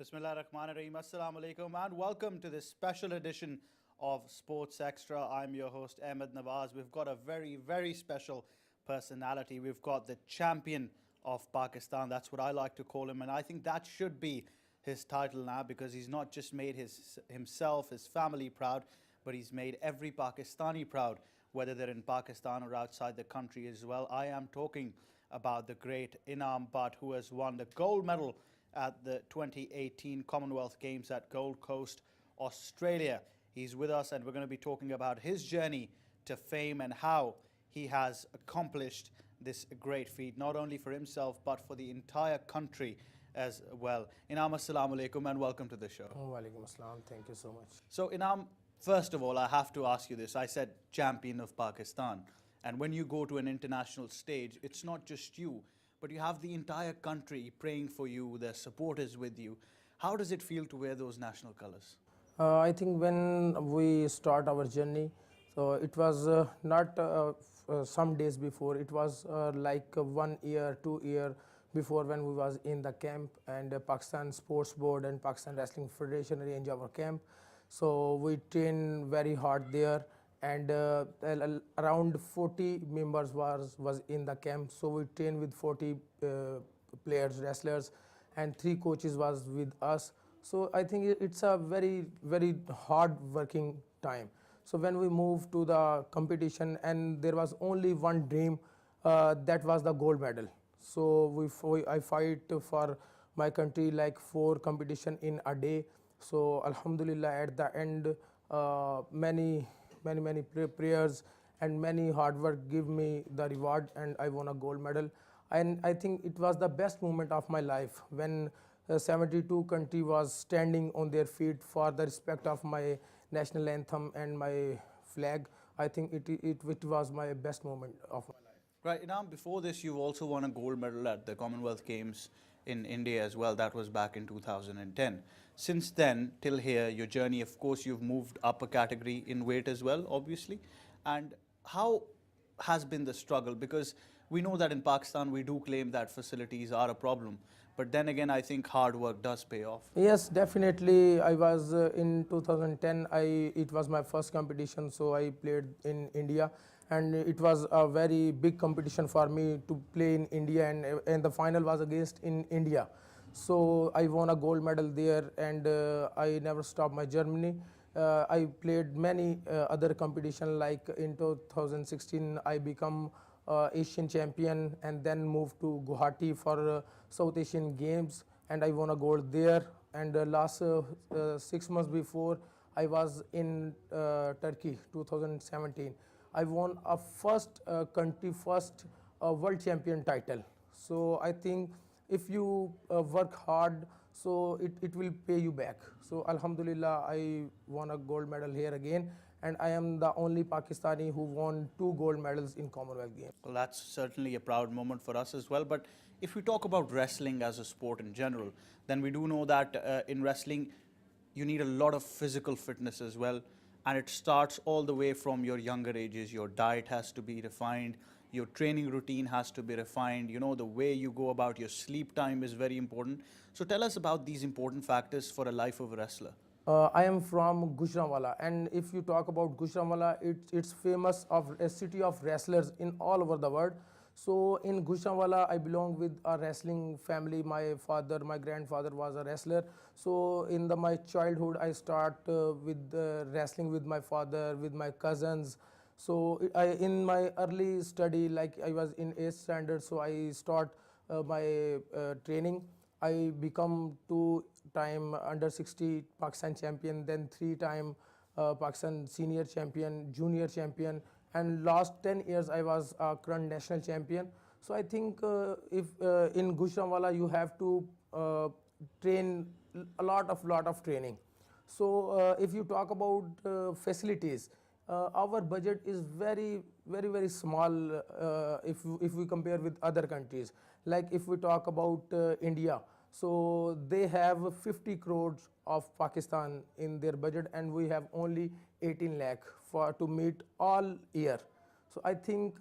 Bismillah ar-Rahman ar-Rahim. Assalamu alaikum and welcome to this special edition of Sports Extra. I'm your host Ahmed Nawaz. We've got a very special personality. We've got the champion of Pakistan. That's what I like to call him, and I think that should be his title now, because he's not just made himself, his family proud, but he's made every Pakistani proud, whether they're in Pakistan or outside the country as well. I am talking about the great Inam, who has won the gold medal at the 2018 Commonwealth Games at Gold Coast, Australia. He's with us and we're going to be talking about his journey to fame and how he has accomplished this great feat, not only for himself but for the entire country as well. Inam, assalamu alaikum and welcome to the show. Wa alaikum assalam. Thank you so much. So Inam, first of all, I have to ask you this. I said champion of Pakistan, and when you go to an international stage, it's not just you, but you have the entire country praying for you, their supporters with you. How does it feel to wear those national colors? I think when we start our journey, so it was not some days before. It was like 1 year, 2 years before, when we was in the camp, and Pakistan Sports Board and Pakistan Wrestling Federation arranged our camp. So we trained very hard there, and around 40 members was in the camp. So we trained with 40 players, wrestlers, and 3 coaches was with us. So I think it's a very hard working time. So when we moved to the competition, and there was only one dream, that was the gold medal. So I fight for my country like 4 competition in a day. So alhamdulillah, at the end, many prayers and many hard work give me the reward, and I won a gold medal. And I think it was the best moment of my life when 72 country was standing on their feet for the respect of my national anthem and my flag. I think it was my best moment of my life. Right, Inam, before this you've also won a gold medal at the Commonwealth Games in India as well. That was back in 2010. Since then till here, your journey, of course, you've moved up a category in weight as well, obviously. And how has been the struggle? Because we know that in Pakistan we do claim that facilities are a problem, but then again I think hard work does pay off. Yes, definitely. I was in 2010, it was my first competition, so I played in India, and it was a very big competition for me to play in India, and the final was against in India. So I won a gold medal there, and I never stopped my journey. I played many other competition, like in 2016 I become Asian champion, and then moved to Guwahati for South Asian Games, and I won a gold there. And last 6 months before, I was in Turkey 2017. I won a first world champion title. So I think if you work hard, so it will pay you back. So alhamdulillah, I won a gold medal here again, and I am the only Pakistani who won 2 gold medals in Commonwealth Games. Well, that's certainly a proud moment for us as well. But if we talk about wrestling as a sport in general, then we do know that in wrestling you need a lot of physical fitness as well. And it starts all the way from your younger ages. Your diet has to be refined. Your training routine has to be refined. You know, the way you go about your sleep time is very important. So tell us about these important factors for a life of a wrestler. I am from Gujranwala, and if you talk about Gujranwala, it's famous of a city of wrestlers in all over the world. So in Gujranwala, I belong with a wrestling family. My grandfather was a wrestler. So in my childhood, I start with wrestling with my father, with my cousins. So in my early study, like I was in 8th standard, so I start my training. I become 2-time under 60 Pakistan champion, then 3-time Pakistan senior champion, junior champion, and last 10 years I was a current national champion. So I think if in Gujranwala you have to train a lot of training. So if you talk about facilities, our budget is very small if we compare with other countries. Like if we talk about India, so they have 50 crores of Pakistan in their budget, and we have only 18 lakh to meet all year. So I think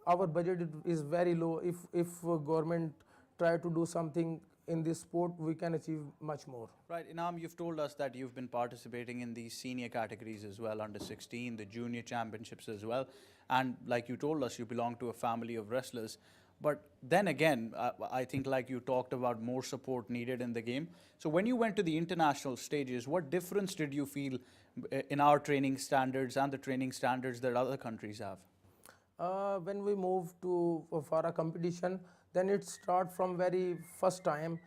our budget is very low. If government try to do something in this sport, we can achieve much more. Right, Inam, you've told us that you've been participating in these senior categories as well, under 16, the junior championships as well. And like you told us, you belong to a family of wrestlers. But then again, I think like you talked about more support needed in the game. So when you went to the international stages, what difference did you feel in our training standards and the training standards that other countries have? When we move to for a competition, then it starts from very first time.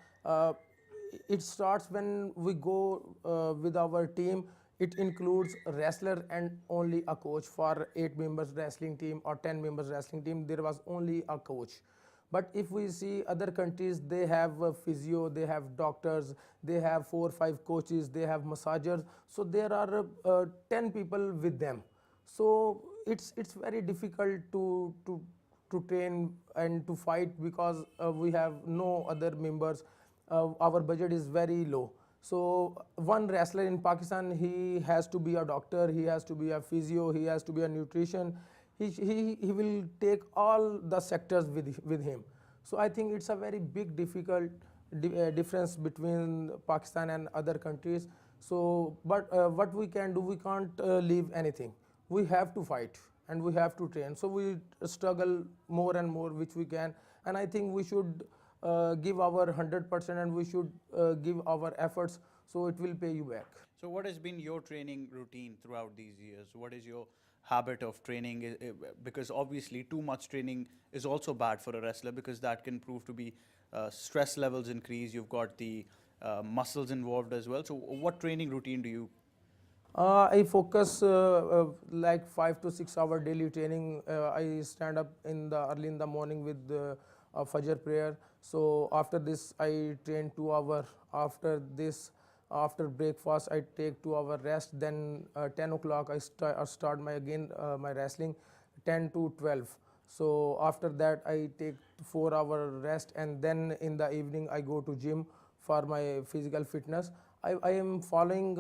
It starts when we go with our team. It includes a wrestler and only a coach. For 8 members wrestling team or 10 members wrestling team, there was only a coach. But if we see other countries, they have a physio, they have doctors, they have 4 or 5 coaches, they have massagers. So there are 10 people with them. So it's very difficult to train and to fight because we have no other members. Our budget is very low. So one wrestler in Pakistan, he has to be a doctor, he has to be a physio, he has to be a nutrition. He will take all the sectors with him. So I think it's a very big difference between Pakistan and other countries. So, but what we can do, we can't leave anything. We have to fight and we have to train. So we struggle more and more, which we can. And I think we should give our 100% and we should give our efforts, so it will pay you back. So what has been your training routine throughout these years? What is your habit of training? Because obviously too much training is also bad for a wrestler, because that can prove to be stress levels increase. You've got the muscles involved as well. So what training routine do you? I focus like 5 to 6 hour daily training. I stand up early in the morning with Fajr prayer. So after this, I train 2 hours. After this, after breakfast, I take 2 hour rest. Then 10 o'clock, I start my wrestling, 10 to 12. So after that, I take 4 hour rest, and then in the evening, I go to gym for my physical fitness. I am following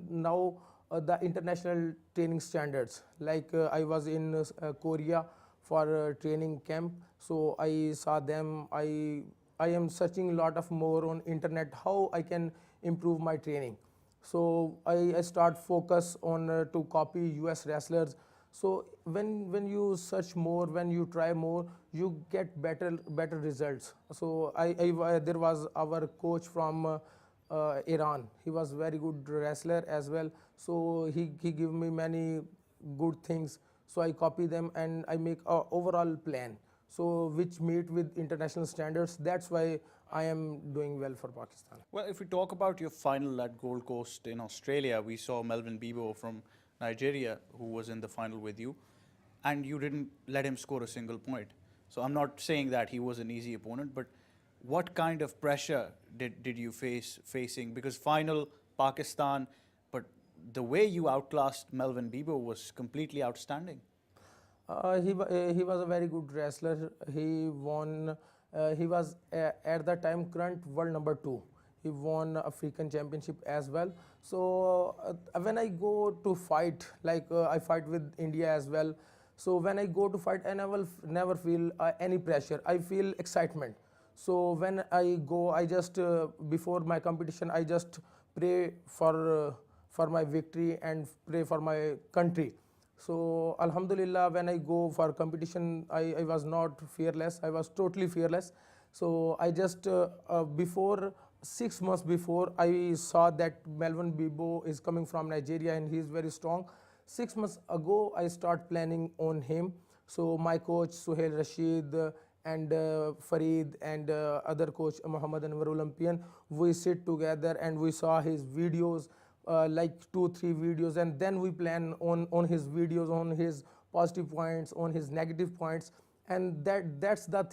now the international training standards. Like I was in Korea for training camp, so I saw them. I am searching a lot of more on internet how I can improve my training. So I start focus on to copy US wrestlers. So when you search more, when you try more, you get better results. So there was our coach from Iran. He was very good wrestler as well. So he gave me many good things. So I copy them and I make a overall plan. So which meet with international standards. That's why I am doing well for Pakistan. Well, if we talk about your final at Gold Coast in Australia, we saw Melvin Bebo from Nigeria, who was in the final with you, and you didn't let him score a single point. So I'm not saying that he was an easy opponent, but what kind of pressure did you facing? Because final Pakistan, but the way you outclassed Melvin Bebo was completely outstanding. He was a very good wrestler. He won. He was at that time current world number 2. He won African championship as well. So when I go to fight, like I fight with India as well. So when I go to fight, I never feel any pressure. I feel excitement. So when I go, I just before my competition, I just pray for my victory and pray for my country. So Alhamdulillah, when I go for competition, I was not fearless. I was totally fearless. So I just before 6 months before, I saw that Melvin Bebo is coming from Nigeria and he is very strong. 6 months ago, I start planning on him. So my coach Suhail Rashid and Farid and other coach Muhammad Anwar Olympian, we sit together and we saw his videos, like 2-3 videos, and then we plan on his videos, on his positive points, on his negative points, and that's the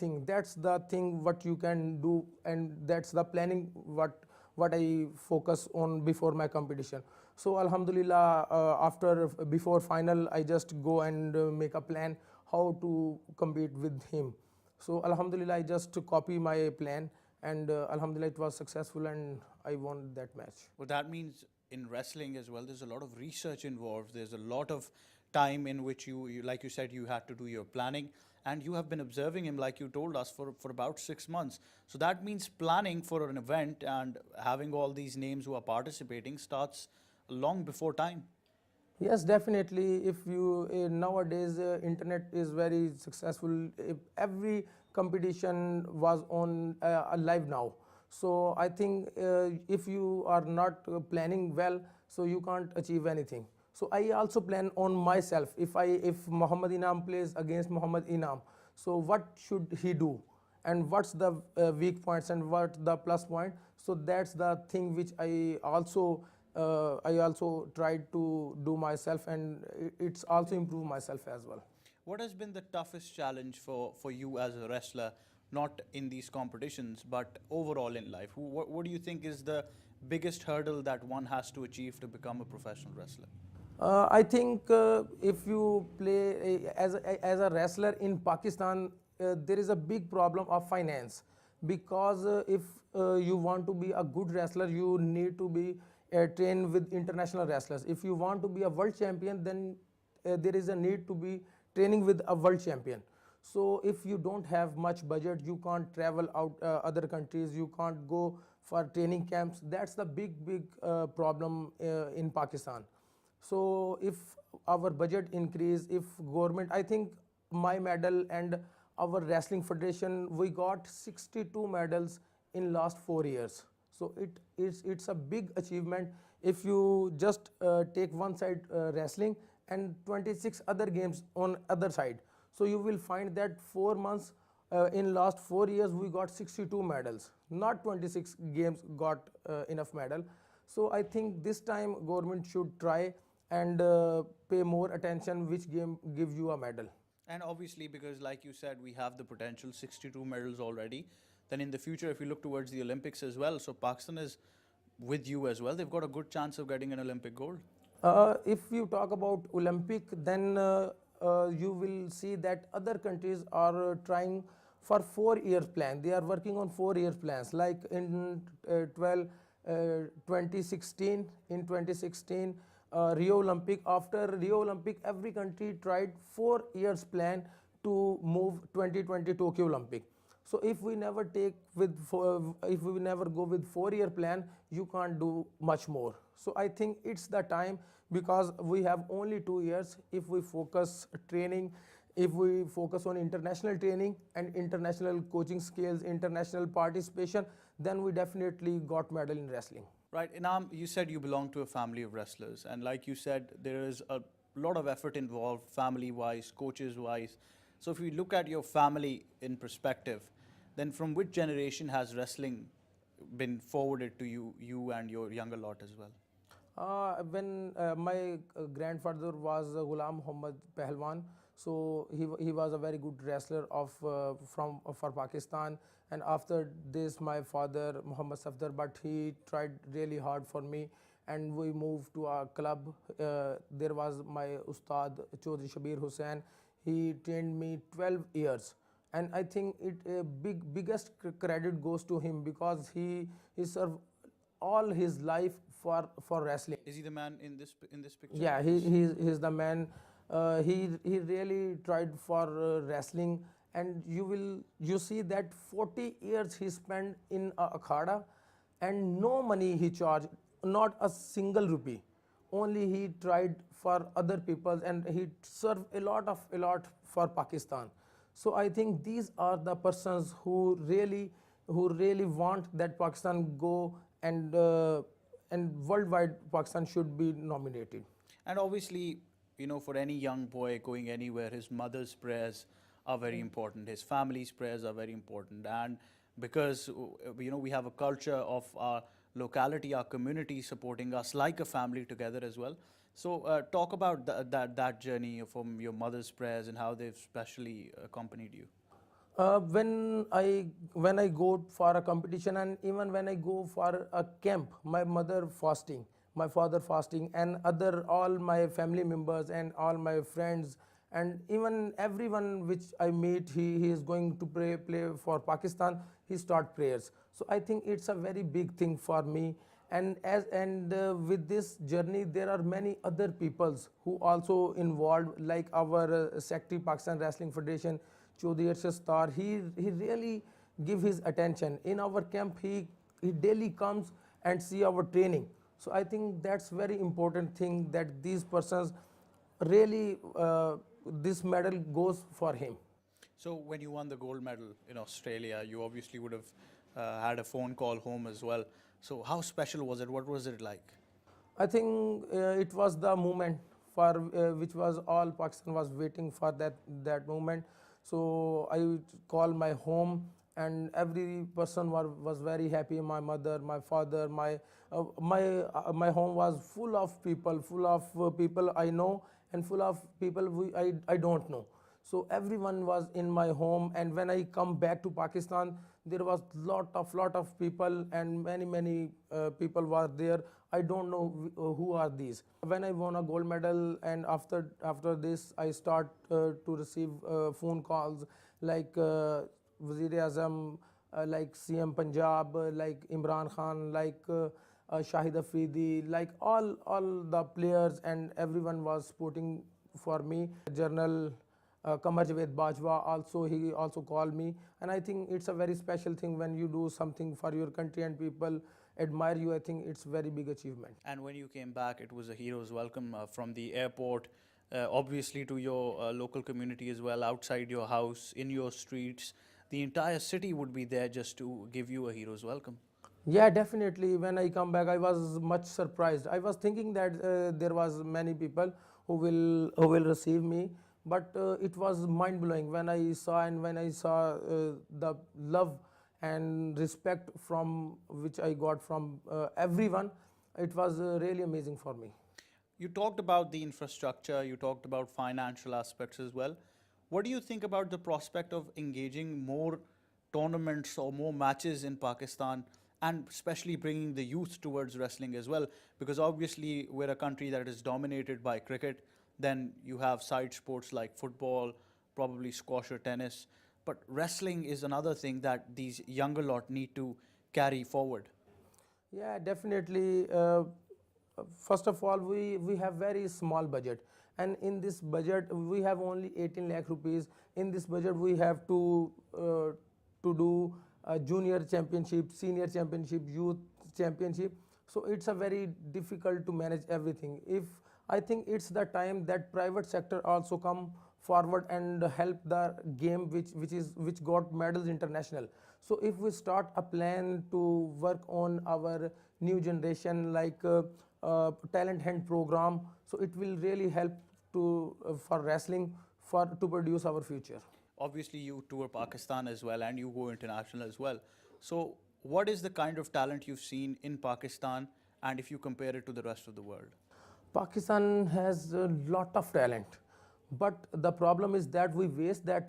thing what you can do, and that's the planning what I focus on before my competition. So Alhamdulillah, before final, I just go and make a plan how to compete with him. So Alhamdulillah, I just copy my plan, and Alhamdulillah, it was successful and I won that match. Well, that means in wrestling as well, there's a lot of research involved. There's a lot of time in which you like you said, you had to do your planning. and you have been observing him, like you told us, for about 6 months. So that means planning for an event and having all these names who are participating starts long before time. Yes, definitely. If you nowadays internet is very successful. If every competition was on live now. So I think if you are not planning well, so you can't achieve anything. So I also plan on myself. If Muhammad Inam plays against Muhammad Inam, so what should he do? And what's the weak points and what the plus point? So that's the thing which I also tried to do myself, and it's also improve myself as well. What has been the toughest challenge for you as a wrestler, not in these competitions, but overall in life? What do you think is the biggest hurdle that one has to achieve to become a professional wrestler? I think if you play as a wrestler in Pakistan, there is a big problem of finance, because if you want to be a good wrestler, you need to be trained with international wrestlers. If you want to be a world champion, then there is a need to be training with a world champion. So if you don't have much budget, you can't travel out other countries, you can't go for training camps. That's the big problem in Pakistan. So if our budget increase, if government, I think my medal and our wrestling federation, we got 62 medals in last 4 years. So it's a big achievement. If you just take one side wrestling and 26 other games on other side, so you will find that 4 months in last 4 years we got 62 medals. Not 26 games got enough medal. So I think this time government should try and pay more attention which game gives you a medal. And obviously, because like you said, we have the potential 62 medals already. Then in the future, if we look towards the Olympics as well, so Pakistan is with you as well. They've got a good chance of getting an Olympic gold. If you talk about Olympic, then you will see that other countries are trying for 4 year plan. They are working on 4 year plans. Like in 2016, Rio Olympic. After Rio Olympic, every country tried 4 years plan to move 2020 Tokyo Olympic. So if we never if we never go with 4 year plan, you can't do much more. So I think it's the time, because we have only 2 years. If we focus training, if we focus on international training and international coaching skills, international participation, then we definitely got medal in wrestling. Right, Inam, you said you belong to a family of wrestlers, and like you said, there is a lot of effort involved, family-wise, coaches-wise. So if you look at your family in perspective, then from which generation has wrestling been forwarded to you and your younger lot as well? When my grandfather was Ghulam Muhammad Pahalwan, so he was a very good wrestler for Pakistan. And after this, my father Muhammad Safdar, but he tried really hard for me, and we moved to a club. There was my Ustad Chaudhry Shabir Hussain. He trained me 12 years. And I think biggest credit goes to him, because he served all his life for wrestling. Is he the man in this picture? Yeah, he's the man. He really tried for wrestling, and you see that 40 years he spent in a akhada, and no money he charged, not a single rupee. Only he tried for other people, and he served a lot for Pakistan. So I think these are the persons who really want that Pakistan go, and worldwide Pakistan should be nominated. And obviously, for any young boy going anywhere, his mother's prayers are very important. His family's prayers are very important. And because, we have a culture of our locality, our community supporting us like a family together as well. So talk about that journey from your mother's prayers and how they've specially accompanied you. When I go for a competition, and even when I go for a camp, my mother fasting, my father fasting, and all my family members and all my friends, and even everyone which I meet, he is going to play for Pakistan. He start prayers. So I think it's a very big thing for me. And with this journey, there are many other peoples who also involved, like our secretary Pakistan Wrestling Federation, Chaudhary Arshad Star, he really give his attention. In our camp, he daily comes and see our training. So I think that's very important thing that these persons really this medal goes for him. So when you won the gold medal in Australia, you obviously would have had a phone call home as well. So how special was it? What was it like? I think it was the moment for which was all Pakistan was waiting for that moment. So I would call my home, and every person was very happy. My mother, my father, my home was full of people I know and full of people I don't know. So everyone was in my home, and when I come back to Pakistan, there was lot of people, and many people were there. I don't know who are these. When I won a gold medal, and after this, I start to receive phone calls like Wazir Azam, like CM Punjab, like Imran Khan, like Shahid Afridi, like all the players, and everyone was supporting for me. General Kamar Javed Bajwa also, he also called me, and I think it's a very special thing when you do something for your country and people admire you. I think it's very big achievement. And when you came back, it was a hero's welcome from the airport, obviously to your local community as well, outside your house, in your streets. The entire city would be there just to give you a hero's welcome. Yeah, definitely. When I come back, I was much surprised. I was thinking that there was many people who will receive me, but it was mind blowing when I saw the love and respect from which I got from everyone. It was really amazing for me. You talked about the infrastructure, you talked about financial aspects as well. What do you think about the prospect of engaging more tournaments or more matches in Pakistan, and especially bringing the youth towards wrestling as well? Because obviously we're a country that is dominated by cricket, then you have side sports like football, probably squash or tennis. But wrestling is another thing that these younger lot need to carry forward. Yeah, definitely. First of all, we have very small budget, and in this budget we have only 18 lakh rupees. In this budget we have to do a junior championship, senior championship, youth championship. So it's a very difficult to manage everything. If I think it's the time that private sector also come forward and help the game which got medals international. So if we start a plan to work on our new generation, like talent hunt program, so it will really help to for wrestling for to produce our future. Obviously, you tour Pakistan as well and you go international as well. So, what is the kind of talent you've seen in Pakistan, and if you compare it to the rest of the world? Pakistan has a lot of talent, but the problem is that we waste that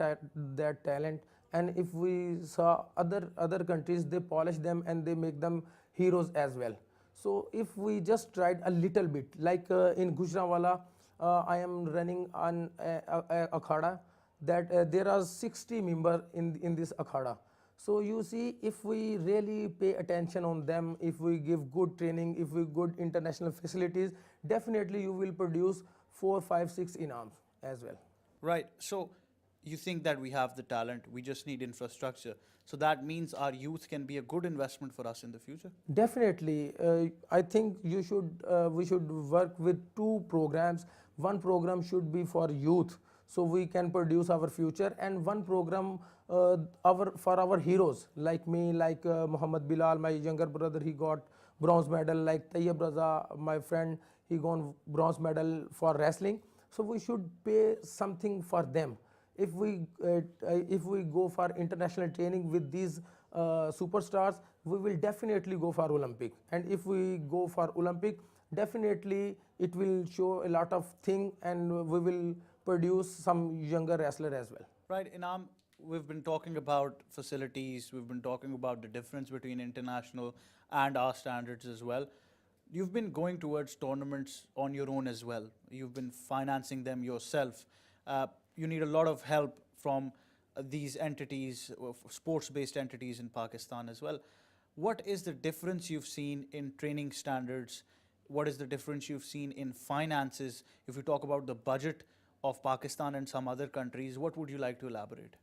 talent. And if we saw other countries, they polish them and they make them heroes as well. So if we just tried a little bit, like in Gujranwala, I am running on a akhada that there are 60 members in this akhada. So you see, if we really pay attention on them, if we give good training, if we good international facilities, definitely you will produce 4, 5, 6 inams as well. Right. So, you think that we have the talent, we just need infrastructure. So, that means our youth can be a good investment for us in the future? Definitely, I think we should work with two programs. One program should be for youth, so we can produce our future, and one program for our heroes like me, like Muhammad Bilal, my younger brother, he got bronze medal. Like Tayyib Raza, my friend, he got bronze medal for wrestling. So we should pay something for them. If we go for international training with these superstars, we will definitely go for Olympic. And if we go for Olympic, definitely it will show a lot of thing, and we will produce some younger wrestler as well. Right, Inam, we've been talking about facilities, we've been talking about the difference between international and our standards as well. You've been going towards tournaments on your own as well. You've been financing them yourself. You need a lot of help from these entities, sports-based entities in Pakistan as well. What is the difference you've seen in training standards? What is the difference you've seen in finances? If you talk about the budget of Pakistan and some other countries, what would you like to elaborate?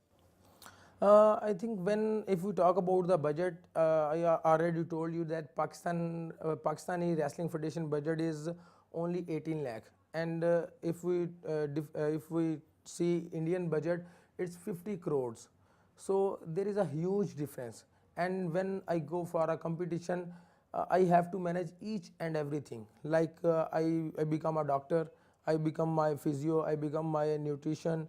I think if we talk about the budget, I already told you that Pakistani Wrestling Federation budget is only 18 lakh, and if we see Indian budget, it's 50 crores. So there is a huge difference. And when I go for a competition, I have to manage each and everything. Like I become a doctor, I become my physio, I become my nutrition,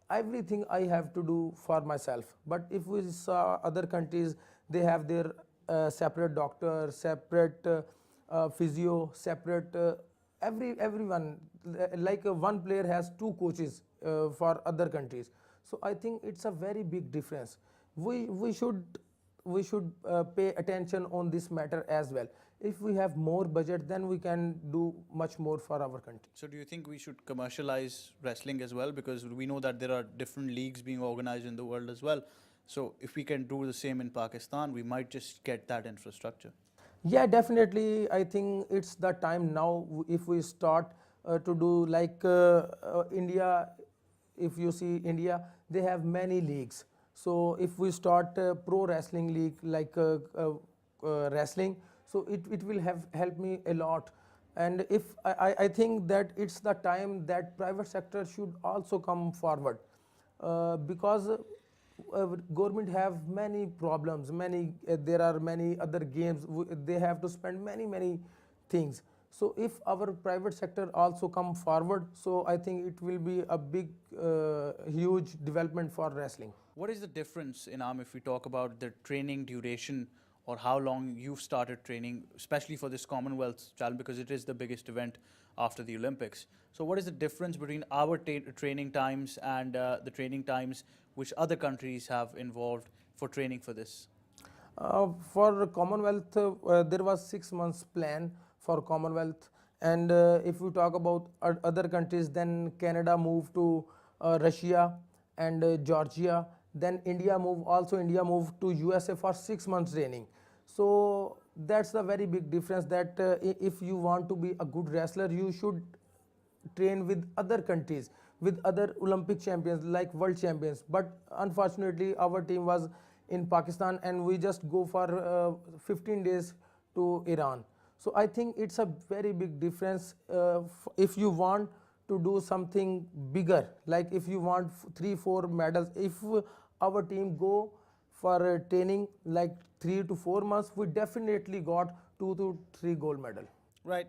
everything I have to do for myself. But if we saw other countries, they have their separate doctor, separate physio, separate everyone. Like one player has two coaches for other countries. So I think it's a very big difference. We should pay attention on this matter as well. If we have more budget, then we can do much more for our country. So do you think we should commercialize wrestling as well? Because we know that there are different leagues being organized in the world as well. So if we can do the same in Pakistan, we might just get that infrastructure. Yeah, definitely. I think it's the time now. If we start to do like India, if you see India, they have many leagues. So if we start a pro wrestling league like wrestling, so it will have help me a lot. And if I think that it's the time that private sector should also come forward, because government have many problems, there are many other games, they have to spend many things. So if our private sector also come forward, so I think it will be a big huge development for wrestling. What is the difference, Inam, if we talk about the training duration or how long you've started training, especially for this Commonwealth challenge, because it is the biggest event after the Olympics. So what is the difference between our training times and the training times which other countries have involved for training for this? For Commonwealth, there was 6 months plan for Commonwealth. And if we talk about other countries, then Canada moved to Russia and Georgia. Then India moved to USA for 6 months training. So that's the very big difference, that if you want to be a good wrestler, you should train with other countries, with other Olympic champions, like world champions. But unfortunately, our team was in Pakistan and we just go for 15 days to Iran. So I think it's a very big difference. If you want to do something bigger, like if you want 3-4 medals, if our team go for training like 3 to 4 months, we definitely got 2 to 3 gold medal. Right.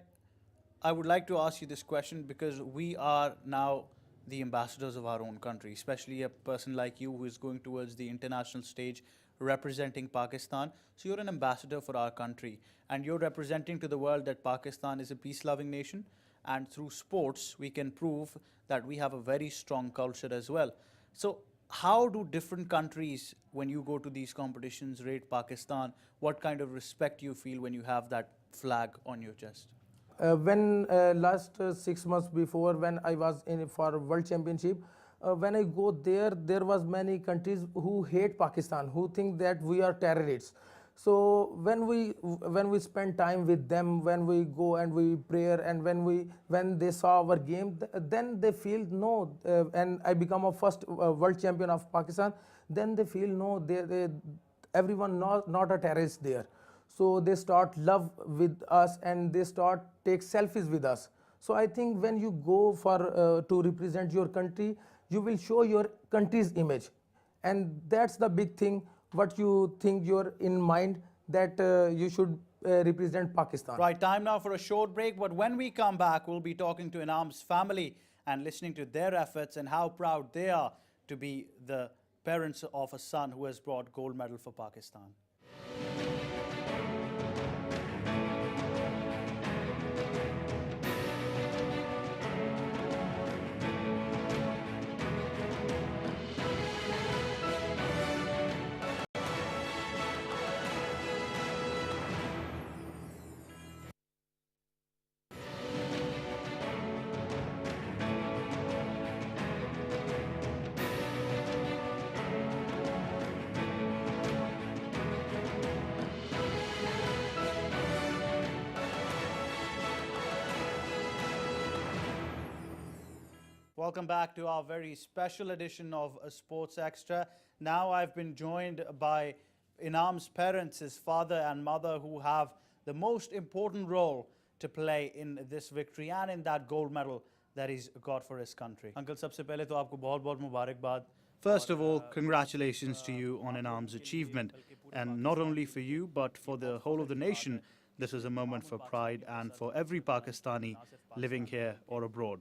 I would like to ask you this question because we are now the ambassadors of our own country, especially a person like you who is going towards the international stage representing Pakistan. So you're an ambassador for our country and you're representing to the world that Pakistan is a peace-loving nation, and through sports we can prove that we have a very strong culture as well. So how do different countries, when you go to these competitions, rate Pakistan? What kind of respect you feel when you have that flag on your chest? When last 6 months before, when I was in for World Championship, when I go there, there was many countries who hate Pakistan, who think that we are terrorists. So when we spend time with them, when we go and we pray, and when they saw our game, then they feel no, and I become a first world champion of Pakistan. Then they feel no, everyone not a terrorist there. So they start love with us and they start take selfies with us. So I think when you go for to represent your country, you will show your country's image, and that's the big thing. What you think you're in mind, that you should represent Pakistan. Right, time now for a short break, but when we come back, we'll be talking to Inam's family and listening to their efforts and how proud they are to be the parents of a son who has brought gold medal for Pakistan. Welcome back to our very special edition of Sports Extra. Now I've been joined by Inam's parents, his father and mother, who have the most important role to play in this victory and in that gold medal that he's got for his country. Uncle, सबसे पहले तो आपको बहुत-बहुत मुबारकबाद. First of all, congratulations to you on Inam's achievement, and not only for you but for the whole of the nation. This is a moment for pride and for every Pakistani living here or abroad.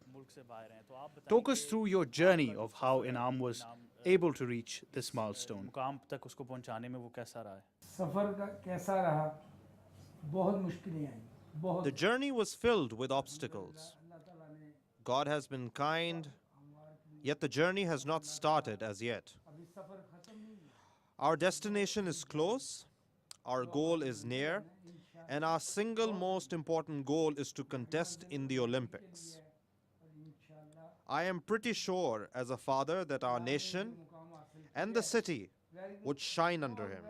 Talk us through your journey of how Inam was able to reach this milestone. मुकाम तक उसको पहुंचाने में वो कैसा रहा है? सफ़र का कैसा रहा? बहुत मुश्किलें आई, बहुत. The journey was filled with obstacles. God has been kind, yet the journey has not started as yet. अभी सफ़र ख़त्म नहीं हुआ. Our destination is close, our goal is near, and our single most important goal is to contest in the Olympics. I am pretty sure as a father that our nation and the city would shine under him.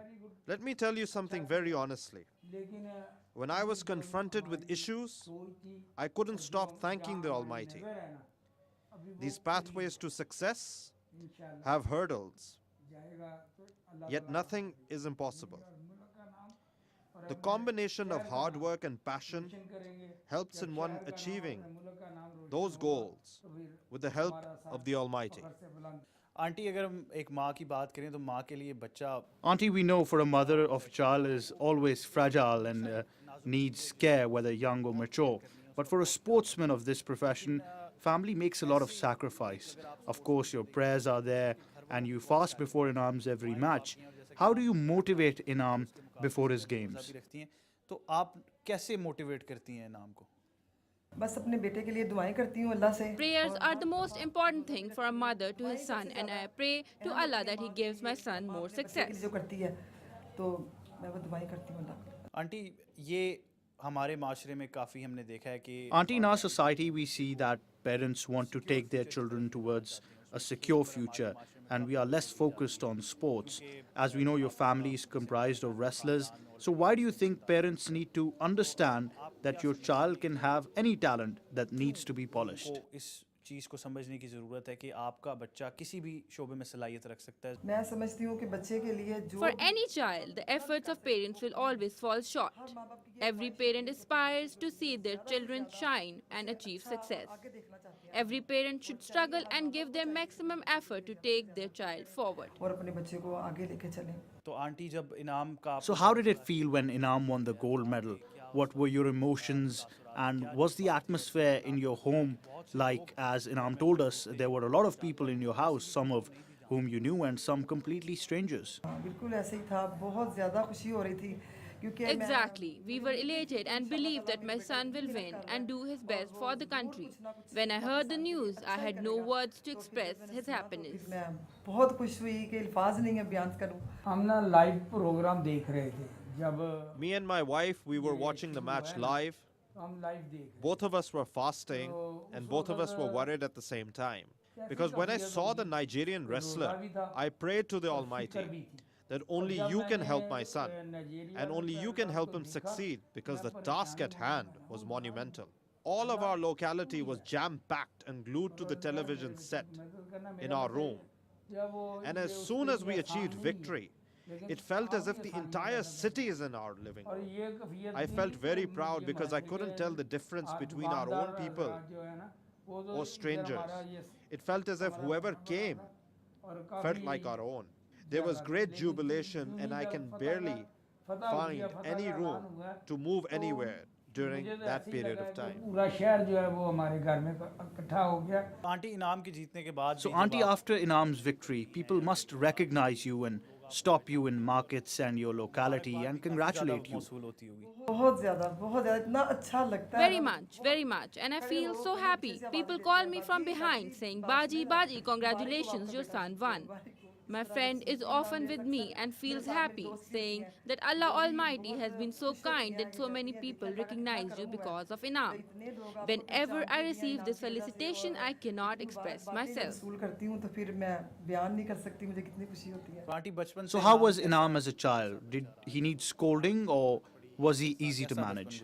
Let me tell you something very honestly. लेकिन When I was confronted with issues, I couldn't stop thanking the Almighty. These pathways to success इंशाल्लाह have hurdles, जाएगा तो अल्लाह yet nothing is impossible. The combination of hard work and passion करेंगे helps in one achieving मुल्क का नाम रोशन those goals तो फिर with the help of the Almighty. से बुलंद. Auntie, अगर हम एक माँ की बात करें तो माँ के लिए बच्चा. Auntie, we know for a mother of a child is always fragile and needs care, whether young or mature. But for a sportsman of this profession, family makes a lot of sacrifice. Of course, your prayers are there and you fast before Inam's every match. How do you motivate Inam before his games? तो आप कैसे motivate करती हैं इनाम को? बस अपने बेटे के लिए दुआएं करती हूँ अल्लाह से. Prayers are the most important thing for a mother to his son, and I pray to Allah that He gives my son more बच्चे के लिए success. जो करती है तो मैं वो दुआएं करती हूँ अल्लाह के. आंटी, ये हमारे माशरे में काफ़ी हमने देखा है कि Auntie, in our society we see that parents want to take their children towards a secure future and we are less focused on sports. As we know, your family is comprised of wrestlers. So why do you think parents need to understand that your child can have any talent that needs to be polished? इस चीज़ को समझने की ज़रूरत है कि आपका बच्चा किसी भी शोबे में सलाहियत रख सकता है. मैं समझती हूँ कि बच्चे के लिए जो For any child, the efforts of parents will always fall short. Every parent aspires to see their children shine and achieve success. Every parent should struggle and give their maximum effort to take their child forward. और अपने बच्चे को आगे लेके चलें. तो aunty, जब इनाम का So how did it feel when Inam won the gold medal? What were your emotions? And was the atmosphere in your home like, as Inam told us, there were a lot of people in your house, some of whom you knew and some completely strangers? हाँ, बिल्कुल ऐसे ही था. बहुत ज़्यादा खुशी हो रही थी क्योंकि मैं Exactly. We were elated and believed that my son will win and do his best for the country. When I heard the news, I had no words to express his happiness. मैं बहुत खुश हुई कि अल्फाज नहीं है बयान करूँ. हम ना लाइव प्रोग्राम देख रहे थे जब Me and my wife, we were watching the match live. हम लाइव देख रहे Both of us were fasting and both of us were worried at the same time. Because when I saw the Nigerian wrestler, I prayed to the Almighty that only you can help my son and only you can help him succeed because the task at hand was monumental. All of our locality was jam-packed and glued to the television set in our room. And as soon as we achieved victory, it felt as if the entire city is in our living room. I felt very proud because I couldn't tell the difference between our own people or strangers. It felt as if whoever came felt like our own. There was great jubilation and I can barely find any room to move anywhere during that period of time. पूरा शहर जो है वो हमारे घर में इकट्ठा हो गया. Auntie, इनाम के जीतने के बाद So Auntie, after Inam's victory, people must recognize you and stop you in markets and your locality and congratulate you. बहुत ज़्यादा इतना अच्छा लगता है. Very much, and I feel so happy. People call me from behind saying, Baji, Baji, congratulations, your son won. My friend is often with me and feels happy, saying that Allah Almighty has been so kind that so many people recognize you because of Inam. Whenever I receive this felicitation, I cannot express myself. वसूल करती हूँ तो फिर मैं बयान नहीं कर सकती मुझे कितनी खुशी होती है. So how was Inam as a child? Did he need scolding or was he easy to manage?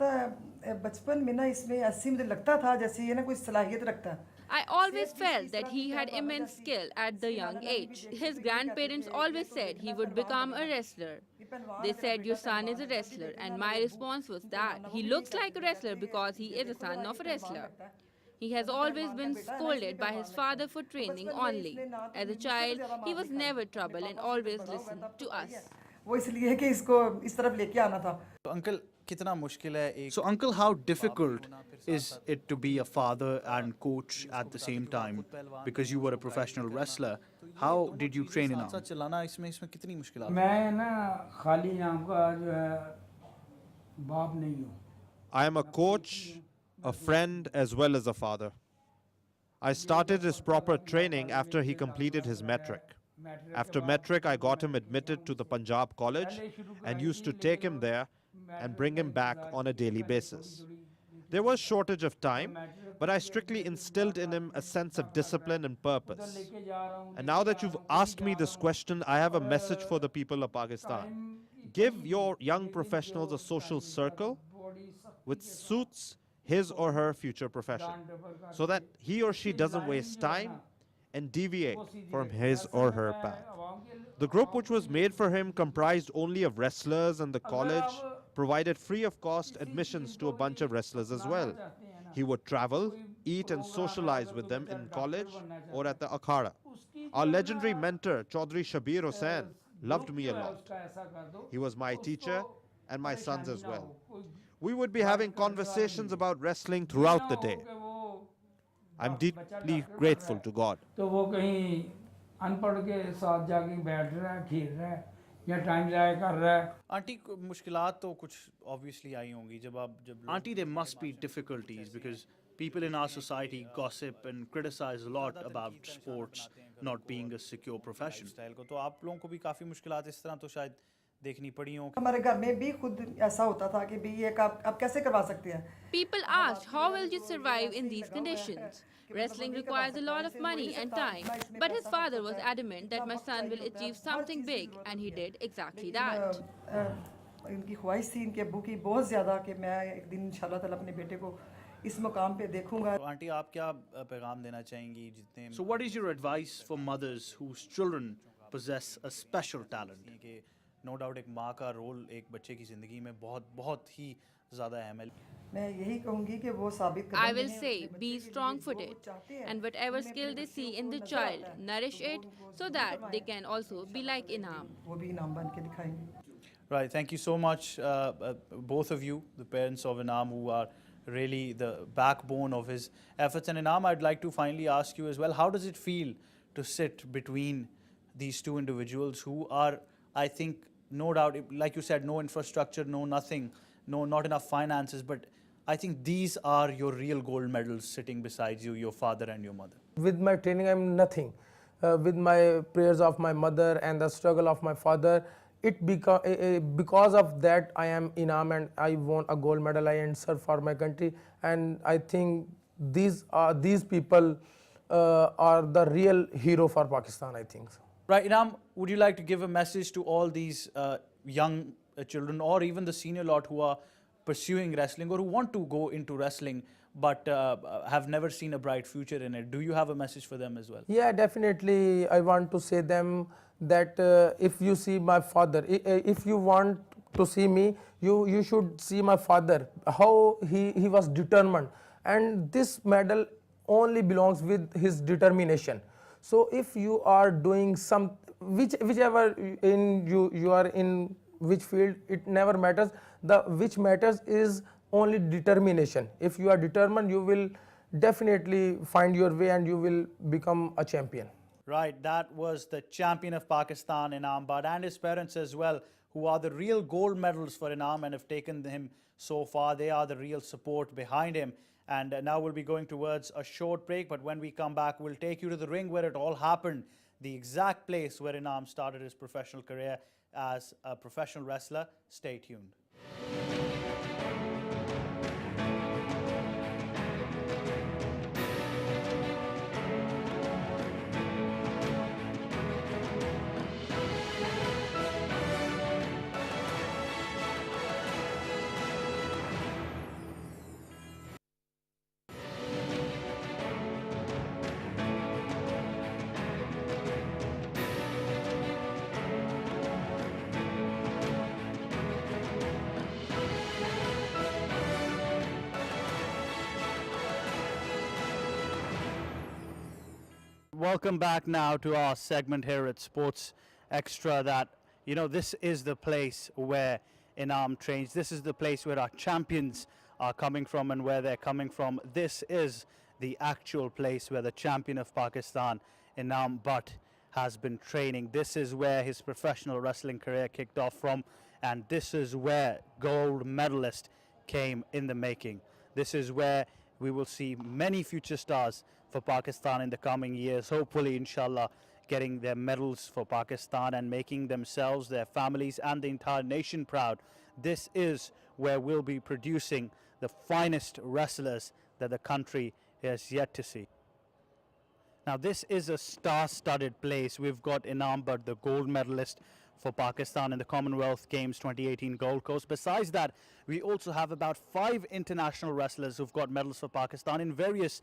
बचपन में ना इसमें ऐसी मुझे लगता था जैसे ये ना कोई सलाहियत रखता है. I always felt that he had immense skill at the young age. His grandparents always said he would become a wrestler. They said, "Your son is a wrestler," and my response was that he looks like a wrestler because he is a son of a wrestler. He has always been scolded by his father for training only. As a child, he was never trouble and always listened to us. वो इसलिए कि इसको इस तरफ लेके आना था. So, Uncle, कितना मुश्किल है एक. So, Uncle, how difficult is it to be a father and coach at the same time? Because you were a professional wrestler. How did you train in Inam? चलाना इसमें कितनी मुश्किल. मैं ना खाली इनाम का जो है बाप नहीं हूँ. I am a coach, a friend, as well as a father. I started his proper training after he completed his metric. After metric, I got him admitted to the Punjab College and used to take him there and bring him back on a daily basis. There was shortage of time, but I strictly instilled in him a sense of discipline and purpose. And now that you've asked me this question, I have a message for the people of Pakistan. Give your young professionals a social circle which suits his or her future profession, so that he or she doesn't waste time and deviate from his or her path. The group which was made for him comprised only of wrestlers, and the college provided free of cost admissions to a bunch of wrestlers as well. He would travel, eat and socialize with them in college or at the akhada. Our legendary mentor, Chaudhry Shabir Hussain, loved me a lot. He was my teacher and my sons as well. We would be having conversations about wrestling throughout the day. I'm deeply grateful to God. तो वो कहीं अनपढ़ के साथ जाके बैठ रहा है, खेल रहा है या टाइम ज़ाया कर रहा है. Auntie, मुश्किलात तो कुछ obviously आई होंगी जब Auntie, there must be difficulties because people in our society gossip and criticize a lot about sports not being a secure profession. तो आप लोगों को भी काफ़ी मुश्किलात इस तरह तो शायद देखनी पड़ी हो. हमारे घर में भी खुद ऐसा होता था कि भी ये आप कैसे करवा सकते हैं. People asked, how will you survive in these conditions? Wrestling requires a lot of money and time, but his father was adamant that my son will achieve something big, and he did exactly that. इनकी ख्वाहिश थी इनके अब्बू की बहुत ज़्यादा कि मैं एक दिन इंशाल्लाह ताला अपने बेटे को इस मुकाम पे देखूंगा. आंटी, आप क्या पैगाम देना चाहेंगी जितने. So what is your advice for mothers whose children possess a special talent? कि no doubt एक माँ का रोल एक बच्चे की ज़िंदगी में बहुत ही ज़्यादा अहम है. मैं यही कहूँगी कि वो साबित I will say, be strong-footed, and whatever skill they see in the child, nourish it so that they can also be like Inam. वो भी इनाम बन के दिखाएंगे. Right, thank you so much, both of you, the parents of Inam, who are really the backbone of his efforts. And Inam, I'd like to finally ask you as well, how does it feel to sit between these two individuals who are, I think, no doubt, like you said, no infrastructure, no nothing, not enough finances, but I think these are your real gold medals sitting beside you, your father and your mother. With my training, I'm nothing. With my prayers of my mother and the struggle of my father, because of that I am Inam and I won a gold medal. I answer for my country, and I think these people are the real hero for Pakistan, I think so. Right, Inam, would you like to give a message to all these young children or even the senior lot who are pursuing wrestling or who want to go into wrestling but have never seen a bright future in it? Do you have a message for them as well? Yeah, definitely. I want to say them that if you see my father, if you want to see me, you should see my father, how he was determined, and this medal only belongs with his determination. So if you are doing whichever in you are in which field, it never matters. Which matters is only determination. If you are determined, you will definitely find your way and you will become a champion. Right, that was the champion of Pakistan, Inam Bhatt, and his parents as well, who are the real gold medals for Inam and have taken him so far. They are the real support behind him. And now we'll be going towards a short break, but when we come back, we'll take you to the ring where it all happened, the exact place where Inam started his professional career as a professional wrestler. Stay tuned. welcome back now to our segment here at Sports Extra that, you know, this is the place where Inam trains. This is the place where our champions are coming from and where they're coming from. This is the actual place where the champion of Pakistan, Inam Butt, has been training. This is where his professional wrestling career kicked off from, and this is where gold medalist came in the making. This is where we will see many future stars for Pakistan in the coming years, hopefully, inshallah, getting their medals for Pakistan and making themselves, their families and the entire nation proud. This is where we'll be producing the finest wrestlers that the country has yet to see. Now, this is a star-studded place. We've got Inam Butt, the gold medalist for Pakistan in the Commonwealth Games 2018 Gold Coast. Besides that, we also have about 5 international wrestlers who've got medals for Pakistan in various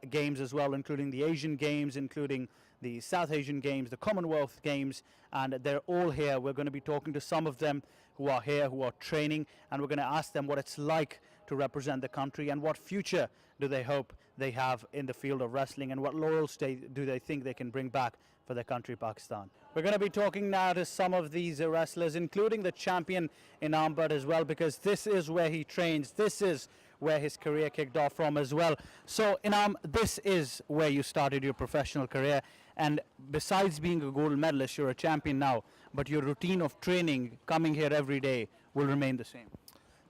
games as well, including the Asian Games, including the South Asian Games, the Commonwealth Games, and they're all here. We're going to be talking to some of them who are here, who are training, and we're going to ask them what it's like to represent the country and what future do they hope they have in the field of wrestling and what laurels do they think they can bring back for their country, Pakistan. We're going to be talking now to some of these wrestlers, including the champion Inam Butt as well, because this is where he trains. This is where his career kicked off from as well. So, Inam, this is where you started your professional career, and besides being a gold medalist, you're a champion now, but your routine of training, coming here every day, will remain the same.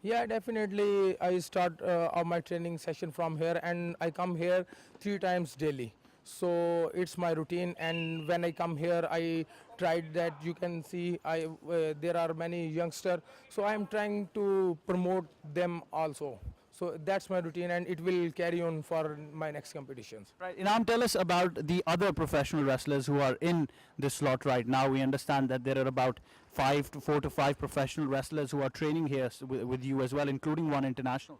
Yeah, definitely. I start my training session from here, and I come here 3 times daily. So it's my routine, and when I come here, I tried that you can see there are many youngsters, so I am trying to promote them also. So that's my routine, and it will carry on for my next competitions. Right, Inam, tell us about the other professional wrestlers who are in this slot right now. We understand that there are about 4 to 5 professional wrestlers who are training here with you as well, including one international.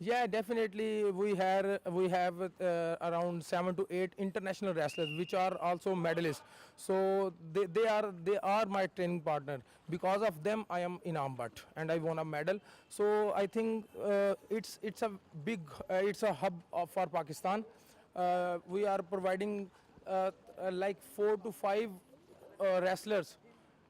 Yeah, definitely. We have around 7 to 8 international wrestlers, which are also medalists. So they are my training partner. Because of them, I am Inam Butt, and I won a medal. So I think it's a hub for Pakistan. We are providing like 4 to 5 wrestlers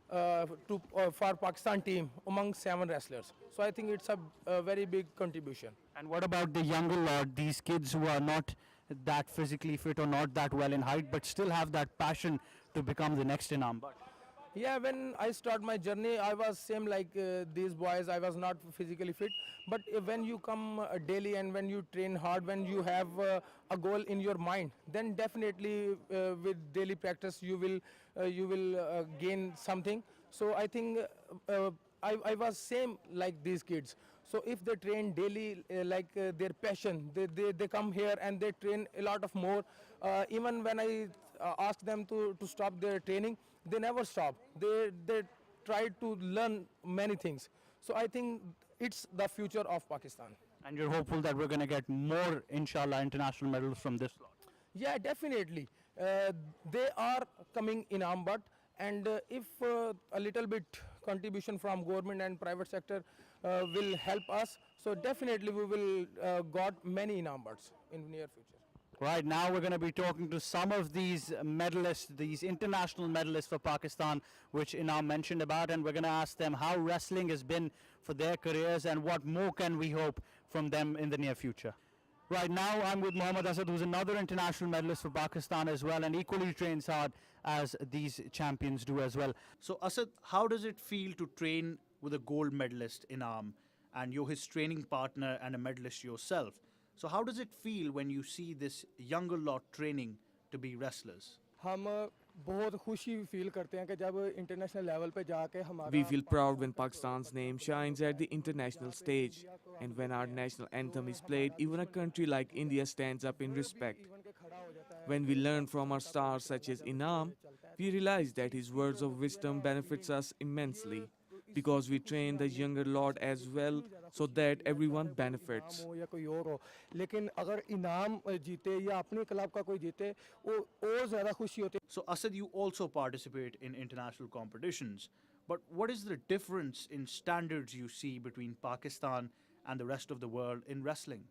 for Pakistan team among 7 wrestlers. So I think it's a very big contribution. And what about the younger lot, these kids who are not that physically fit or not that well in height, but still have that passion to become the next Inam Butt? Yeah, when I start my journey, I was same like these boys. I was not physically fit. But when you come daily and when you train hard, when you have a goal in your mind, then definitely with daily practice you will gain something. So I think I was same like these kids. So if they train daily their passion, they come here and they train a lot of more. Even when I ask them to stop their training, they never stop. They try to learn many things. So I think it's the future of Pakistan. And you're hopeful that we're going to get more, inshallah, international medals from this lot? Yeah, definitely. They are coming in Inam Butt, and if a little bit contribution from government and private sector will help us, so definitely we will got many Inam Butts in near future. Right, now we're going to be talking to some of these medalists, these international medalists for Pakistan, which Inam mentioned about, and we're going to ask them how wrestling has been for their careers and what more can we hope from them in the near future. Right now I'm with Mohammad Asad, who's another international medalist for Pakistan as well, and equally trains hard as these champions do as well. So Asad, how does it feel to train with a gold medalist Inam, and you're his training partner and a medalist yourself? So how does it feel when you see this younger lot training to be wrestlers? We feel proud when Pakistan's name shines at the international stage, and when our national anthem is played, even a country like India stands up in respect. When we learn from our stars such as Inam, we realize that his words of wisdom benefits us immensely, because we train the younger lot as well, so that everyone benefits. So Asad, you also participate in international competitions, but what is the difference in standards you see between Pakistan and the rest of the world in wrestling?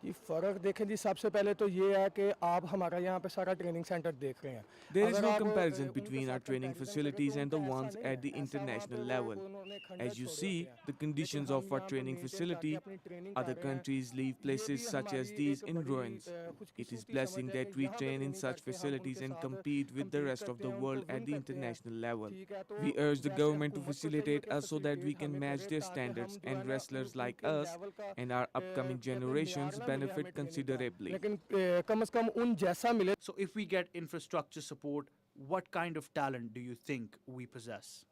जी फ़र्क देखें जी सबसे पहले तो ये है कि आप हमारा यहाँ पे सारा ट्रेनिंग सेंटर देख रहे हैं. There is अगर no आप, comparison उनके between our साथ training comparison facilities करें and तो the ऐसा ones नहीं at है. the ऐसा वहाँ international पे level. उन्होंने खंडर As you छोड़े see, होते हैं. the लेकिन conditions हम of our यहाँ पे training maintain facility, करके अपनी training other कर रहे हैं. countries leave ये places भी such as हमारी these एक in बड़ी, ruins. It is खुशकिस्मती blessing समझ है that कि we यहाँ पे train in training such करके हम facilities उनके and साथ compete with the compete rest of करते the हैं, world उनको at win the करते हैं. international level. ठीक है, तो We urge the वैसे government to हुकूमत को चाहिए facilitate कि us so that we facilitate can हमें match करे their ताकि standards, हम जो है and ना wrestlers like उनके us level का, and our upcoming कहते हैं generations म्यार ना मिले benefit हमें training का. considerably. लेकिन कम से कम उन जैसा मिले. So if we get infrastructure support, what kind of talent do you think we possess?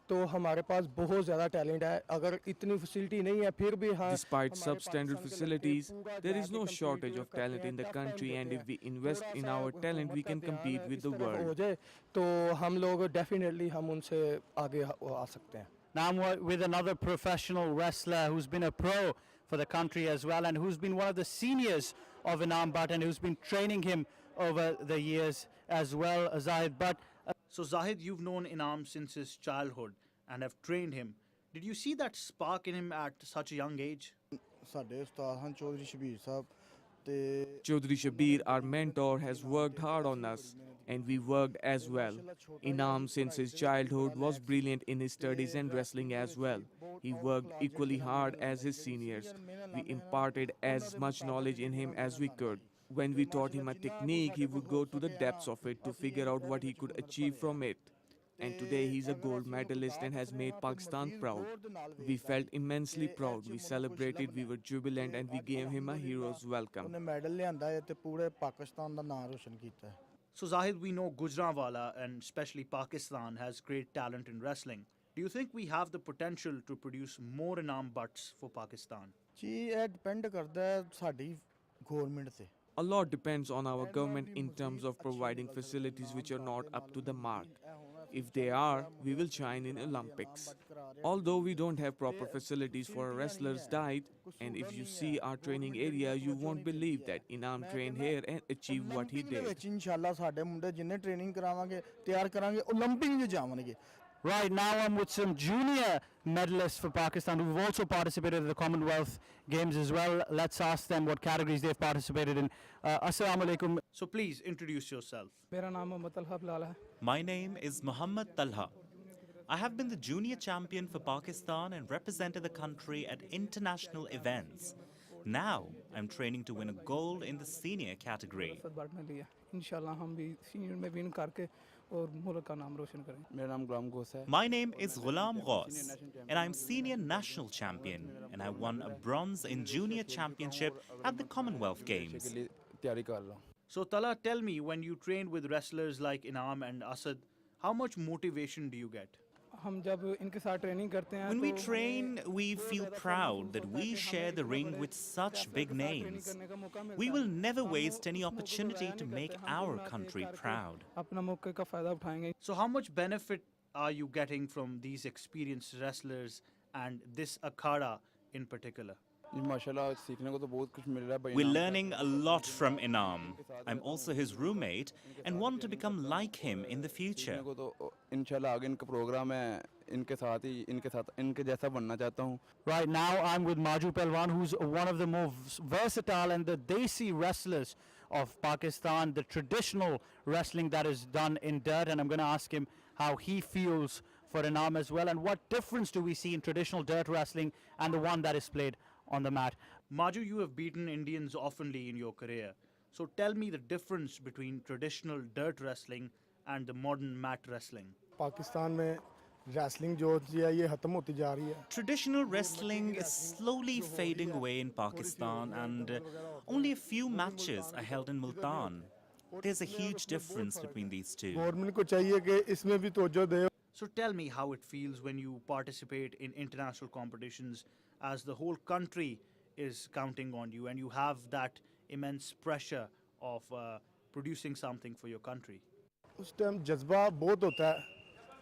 तो हमारे पास बहुत ज़्यादा टैलेंट है. अगर इतनी फैसिलिटी नहीं है फिर भी हाँ Despite हमारे substandard पाकिस्तान के लड़के facilities, पूरा there is जाके no compete shortage of करते talent हैं, in the tough time country, and देते if we हैं. invest थोड़ा in सा our talent, we हुकूमत can का ध्यान compete with इस the तरफ हो world. जाए तो हम लोग डेफिनेटली हम उनसे आगे आ सकते हैं. Now I'm with another professional wrestler who's been a pro for the country as well, and who's been one of the seniors of Inam Butt, and who's been training him over the years as well, Zahid. But so Zahid, you've known Inam since his childhood and have trained him. Did you see that spark in him at such a young age? ਸਾਡੇ ਉਸਤਾਦ ਹਨ ਚੌਧਰੀ ਸ਼ਬੀਰ ਸਾਹਿਬ ਤੇ Chaudhry Shabir, our mentor, has worked hard on us, and we worked as well. Inam, since his childhood, was brilliant in his studies and wrestling as well. He worked equally hard as his seniors. We imparted as much knowledge in him as we could. When we taught him a technique, he would go to the depths of it to figure out what he could achieve from it. And today he's a gold medalist and has made Pakistan proud. We felt immensely proud. We celebrated, we were jubilant, and we gave him a hero's welcome. ਉਹਨੇ medal ਲਿਆਂਦਾ ਹੈ ਤੇ ਪੂਰੇ ਪਾਕਿਸਤਾਨ ਦਾ ਨਾਮ ਰੋਸ਼ਨ ਕੀਤਾ ਹੈ. So Zahid, we know Gujranwala and especially Pakistan has great talent in wrestling. Do you think we have the potential to produce more Inam Butts for Pakistan? ਜੀ ਇਹ ਡਿਪੈਂਡ ਕਰਦਾ ਹੈ ਸਾਡੀ ਗਵਰਨਮੈਂਟ ਤੇ. A lot depends on our government in terms of providing facilities which are not up to the mark. If they are, we will shine in Olympics. Although we don't have proper facilities for a wrestler's diet, and if you see our training area, you won't believe that Inam trained here and achieved what he Olympic ਦੇ did. ਵਿੱਚ ਇਨਸ਼ਾਅੱਲਾ ਸਾਡੇ ਮੁੰਡੇ ਜਿੰਨੇ training ਕਰਾਵਾਂਗੇ ਤਿਆਰ ਕਰਾਂਗੇ Olympic 'ਚ ਜਾਵਣਗੇ. Right, now I'm with some junior medalists for Pakistan who've also participated in the Commonwealth Games as well. Let's ask them what categories they've participated in. Assalamu alaikum. So please introduce yourself. मेरा नाम मोहम्मद तलहा बिलाल है. My name is Muhammad Talha. I have been the junior champion for Pakistan and represented the country at international events. Now, I'm training to win a gold in the senior category. इंशाल्लाह हम भी senior में win करके और मुल्क का नाम रोशन करें. ਮੇਰਾ ਨਾਮ ਗੁਲਾਮ ਗੋਸ ਹੈ. My name is Ghulam Ghaus, and I'm senior national champion, and I won a bronze in junior championship at the Commonwealth Games. ਤਿਆਰੀ ਕਰ ਲਓ. So Tala, tell me, when you train with wrestlers like Inam and Asad, how much motivation do you get? हम जब इनके साथ training करते हैं When we तो train, we feel proud that we share the ring with such big names. We will never waste any opportunity to make our country proud. अपना मौके का फायदा उठाएंगे. So how much benefit are you getting from these experienced wrestlers and this akhada in particular? जी माशाल्लाह सीखने को तो बहुत कुछ मिल रहा है भाई. We're learning a lot from Inam. I'm also his roommate and want to become like him in the future. को तो इंशाल्लाह आगे इनका प्रोग्राम है. इनके जैसा बनना चाहता हूँ. Right, now I'm with Maju Pelwan, who's one of the more versatile and the desi wrestlers of Pakistan, the traditional wrestling that is done in dirt, and I'm going to ask him how he feels for Inam as well, and what difference do we see in traditional dirt wrestling and the one that is played on the mat. Maju, you have beaten Indians oftenly in your career. So tell me the difference between traditional dirt wrestling and the modern mat wrestling. Pakistan में wrestling जो होती है ये खत्म होती जा रही है. Traditional wrestling is slowly fading away in Pakistan, and only a few matches are held in Multan. There's a huge difference between these two. Government को चाहिए कि इसमें भी तवज्जो दे. So tell me how it feels when you participate in international competitions as the whole country is counting on you and you have that immense pressure of producing something for your country. उस time जज्बा बहुत होता है.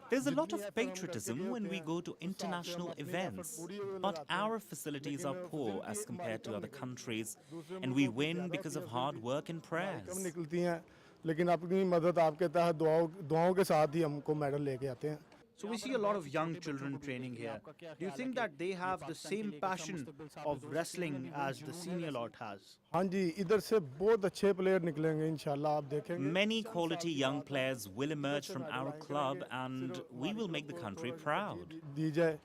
There's a lot of patriotism when we go to international events, but our facilities are poor as compared to other countries, and we win because of hard work and come prayers. निकलती हैं लेकिन अपनी मदद आपके तहत दुआओं के साथ ही हमको मेडल लेके आते हैं. So we see a lot of young children training here. Do you think that they have the same passion of wrestling as the senior lot has? हाँ जी, इधर से बहुत अच्छे प्लेयर निकलेंगे इंशाल्लाह, आप देखेंगे. Many quality young players will emerge from our club and we will make the country proud. दी जाए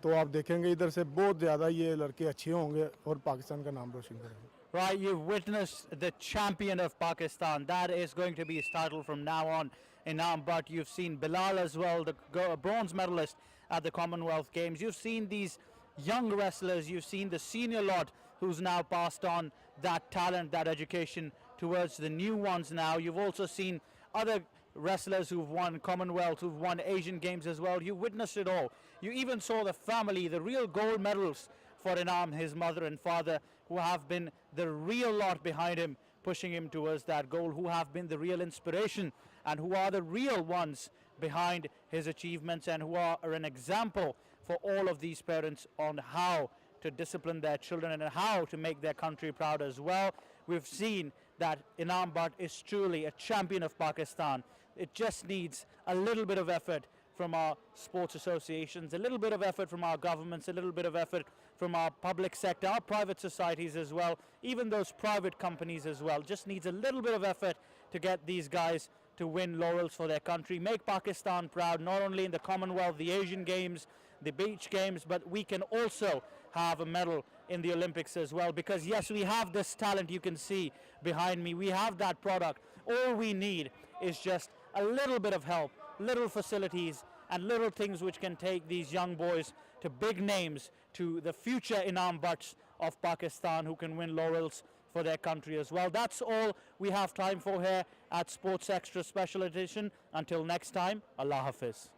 तो आप देखेंगे इधर से बहुत ज़्यादा ये लड़के अच्छे होंगे और पाकिस्तान का नाम रोशन करेंगे. Right, you've witnessed the champion of Pakistan. That is going to be his title from now on, Inam. But you've seen Bilal as well, the bronze medalist at the Commonwealth Games. You've seen these young wrestlers. You've seen the senior lot who's now passed on that talent, that education towards the new ones now. You've also seen other wrestlers who've won Commonwealth, who've won Asian Games as well. You witnessed it all. You even saw the family, the real gold medals for Inam, his mother and father, who have been the real lot behind him, pushing him towards that goal, who have been the real inspiration and who are the real ones behind his achievements and who are an example for all of these parents on how to discipline their children and how to make their country proud as well. We've seen that Inam Butt is truly a champion of Pakistan. It just needs a little bit of effort from our sports associations, a little bit of effort from our governments, a little bit of effort from our public sector, our private societies as well, even those private companies as well. Just needs a little bit of effort to get these guys to win laurels for their country, make Pakistan proud, not only in the Commonwealth, the Asian Games, the Beach Games, but we can also have a medal in the Olympics as well, because yes, we have this talent you can see behind me. We have that product. All we need is just a little bit of help, little facilities and little things which can take these young boys to big names, to the future Inam Butts of Pakistan who can win laurels for their country as well. That's all we have time for here at Sports Extra Special Edition. Until next time, Allah Hafiz.